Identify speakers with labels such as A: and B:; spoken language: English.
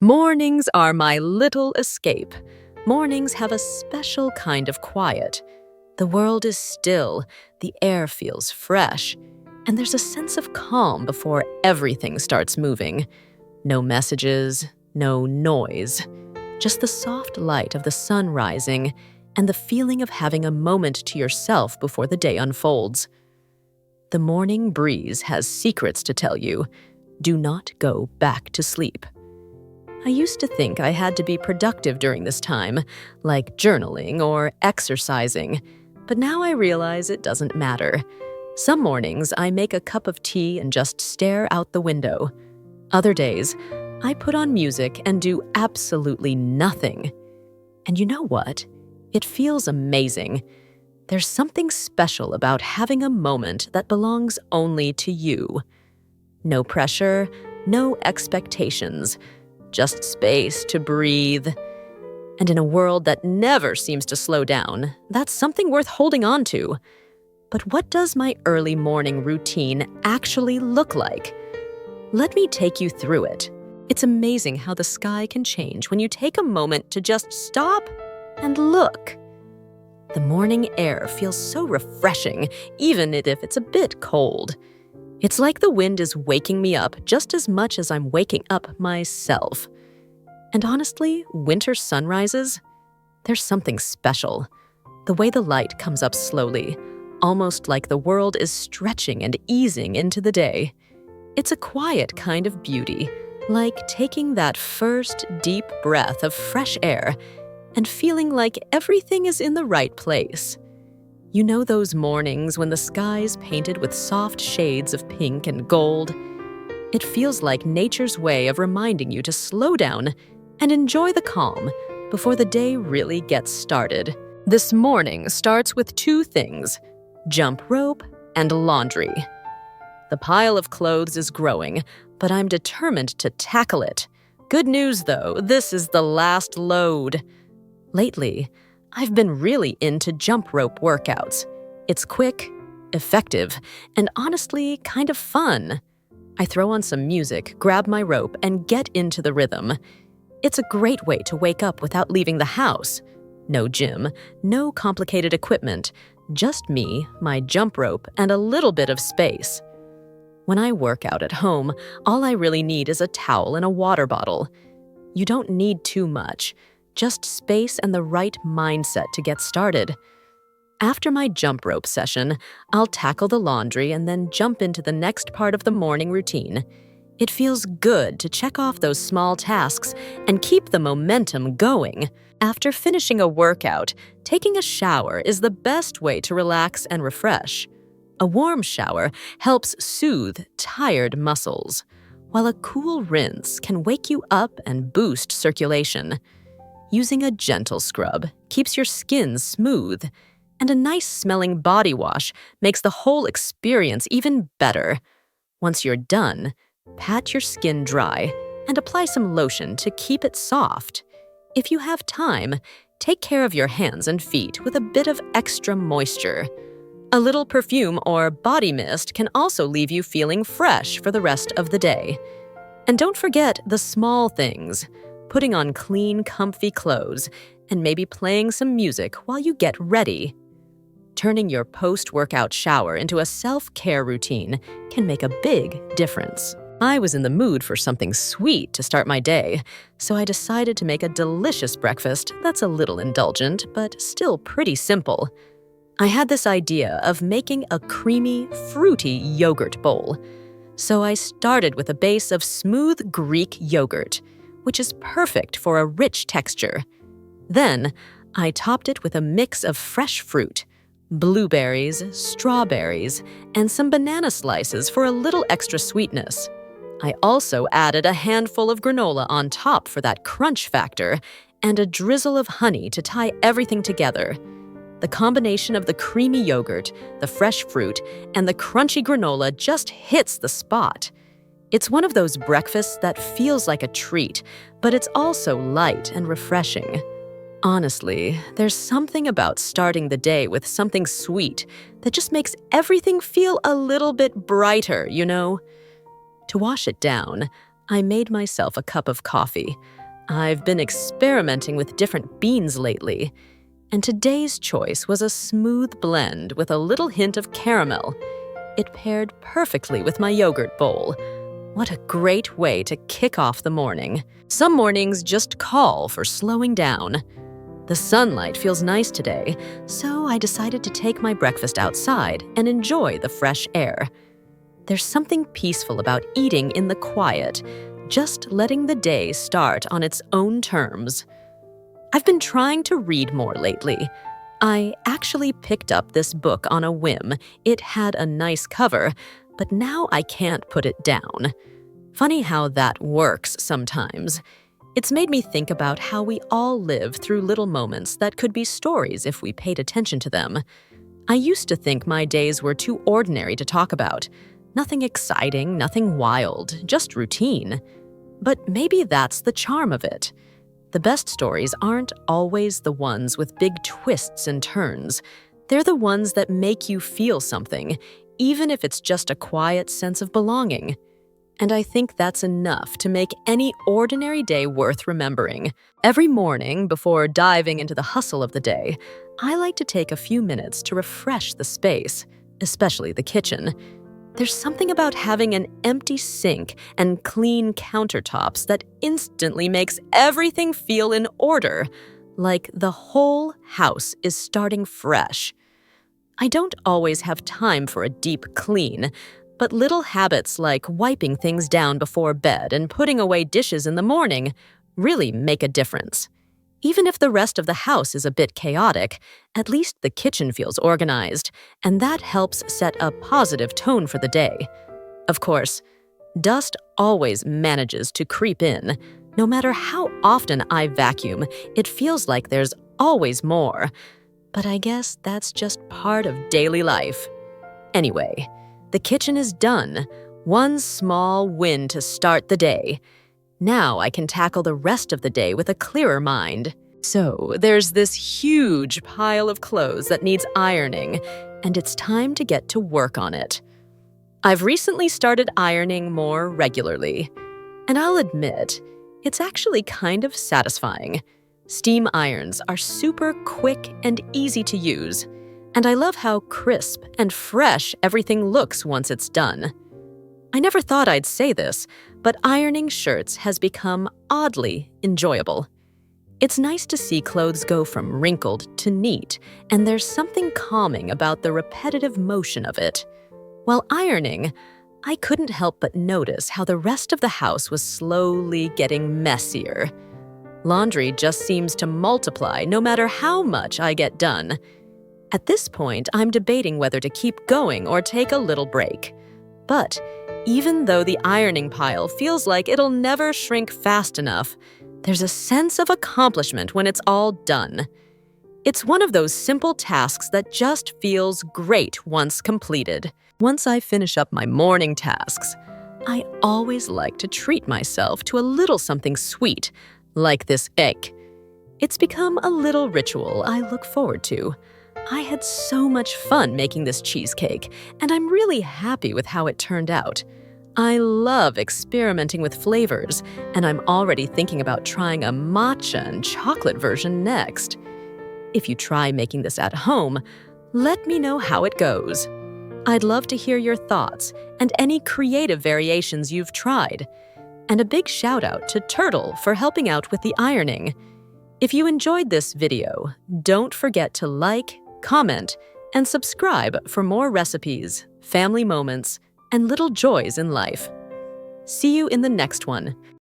A: Mornings are my little escape. Mornings have a special kind of quiet. The world is still, the air feels fresh, and there's a sense of calm before everything starts moving. No messages, no noise, just the soft light of the sun rising and the feeling of having a moment to yourself before the day unfolds. The morning breeze has secrets to tell you. Do not go back to sleep. I used to think I had to be productive during this time, like journaling or exercising, but now I realize it doesn't matter. Some mornings I make a cup of tea and just stare out the window. Other days, I put on music and do absolutely nothing. And you know what? It feels amazing. There's something special about having a moment that belongs only to you. No pressure, no expectations. Just space to breathe. And in a world that never seems to slow down, that's something worth holding on to. But what does my early morning routine actually look like? Let me take you through it. It's amazing how the sky can change when you take a moment to just stop and look. The morning air feels so refreshing, even if it's a bit cold. It's like the wind is waking me up just as much as I'm waking up myself. And honestly, winter sunrises, there's something special. The way the light comes up slowly, almost like the world is stretching and easing into the day. It's a quiet kind of beauty, like taking that first deep breath of fresh air and feeling like everything is in the right place. You know those mornings when the sky's painted with soft shades of pink and gold? It feels like nature's way of reminding you to slow down and enjoy the calm before the day really gets started. This morning starts with two things: jump rope and laundry. The pile of clothes is growing, but I'm determined to tackle it. Good news, though, this is the last load. Lately, I've been really into jump rope workouts. It's quick, effective, and honestly kind of fun. I throw on some music, grab my rope, and get into the rhythm. It's a great way to wake up without leaving the house. No gym, no complicated equipment, just me, my jump rope, and a little bit of space. When I work out at home, all I really need is a towel and a water bottle. You don't need too much. Just space and the right mindset to get started. After my jump rope session, I'll tackle the laundry and then jump into the next part of the morning routine. It feels good to check off those small tasks and keep the momentum going. After finishing a workout, taking a shower is the best way to relax and refresh. A warm shower helps soothe tired muscles, while a cool rinse can wake you up and boost circulation. Using a gentle scrub keeps your skin smooth, and a nice-smelling body wash makes the whole experience even better. Once you're done, pat your skin dry and apply some lotion to keep it soft. If you have time, take care of your hands and feet with a bit of extra moisture. A little perfume or body mist can also leave you feeling fresh for the rest of the day. And don't forget the small things. Putting on clean, comfy clothes, and maybe playing some music while you get ready. Turning your post-workout shower into a self-care routine can make a big difference. I was in the mood for something sweet to start my day, so I decided to make a delicious breakfast that's a little indulgent, but still pretty simple. I had this idea of making a creamy, fruity yogurt bowl. So I started with a base of smooth Greek yogurt, which is perfect for a rich texture. Then, I topped it with a mix of fresh fruit, blueberries, strawberries, and some banana slices for a little extra sweetness. I also added a handful of granola on top for that crunch factor, and a drizzle of honey to tie everything together. The combination of the creamy yogurt, the fresh fruit, and the crunchy granola just hits the spot. It's one of those breakfasts that feels like a treat, but it's also light and refreshing. Honestly, there's something about starting the day with something sweet that just makes everything feel a little bit brighter, you know? To wash it down, I made myself a cup of coffee. I've been experimenting with different beans lately, and today's choice was a smooth blend with a little hint of caramel. It paired perfectly with my yogurt bowl. What a great way to kick off the morning. Some mornings just call for slowing down. The sunlight feels nice today, so I decided to take my breakfast outside and enjoy the fresh air. There's something peaceful about eating in the quiet, just letting the day start on its own terms. I've been trying to read more lately. I actually picked up this book on a whim. It had a nice cover, but now I can't put it down. Funny how that works sometimes. It's made me think about how we all live through little moments that could be stories if we paid attention to them. I used to think my days were too ordinary to talk about. Nothing exciting, nothing wild, just routine. But maybe that's the charm of it. The best stories aren't always the ones with big twists and turns. They're the ones that make you feel something, even if it's just a quiet sense of belonging. And I think that's enough to make any ordinary day worth remembering. Every morning, before diving into the hustle of the day, I like to take a few minutes to refresh the space, especially the kitchen. There's something about having an empty sink and clean countertops that instantly makes everything feel in order, like the whole house is starting fresh. I don't always have time for a deep clean, but little habits like wiping things down before bed and putting away dishes in the morning really make a difference. Even if the rest of the house is a bit chaotic, at least the kitchen feels organized, and that helps set a positive tone for the day. Of course, dust always manages to creep in. No matter how often I vacuum, it feels like there's always more. But I guess that's just part of daily life. Anyway, the kitchen is done. One small win to start the day. Now I can tackle the rest of the day with a clearer mind. So there's this huge pile of clothes that needs ironing, and it's time to get to work on it. I've recently started ironing more regularly, and I'll admit, it's actually kind of satisfying. Steam irons are super quick and easy to use, and I love how crisp and fresh everything looks once it's done. I never thought I'd say this, but ironing shirts has become oddly enjoyable. It's nice to see clothes go from wrinkled to neat, and there's something calming about the repetitive motion of it. While ironing, I couldn't help but notice how the rest of the house was slowly getting messier. Laundry just seems to multiply no matter how much I get done. At this point, I'm debating whether to keep going or take a little break. But even though the ironing pile feels like it'll never shrink fast enough, there's a sense of accomplishment when it's all done. It's one of those simple tasks that just feels great once completed. Once I finish up my morning tasks, I always like to treat myself to a little something sweet, like this egg. It's become a little ritual I look forward to. I had so much fun making this cheesecake, and I'm really happy with how it turned out. I love experimenting with flavors, and I'm already thinking about trying a matcha and chocolate version next. If you try making this at home, let me know how it goes. I'd love to hear your thoughts and any creative variations you've tried. And a big shout out to Turtle for helping out with the ironing. If you enjoyed this video, don't forget to like, comment, and subscribe for more recipes, family moments, and little joys in life. See you in the next one.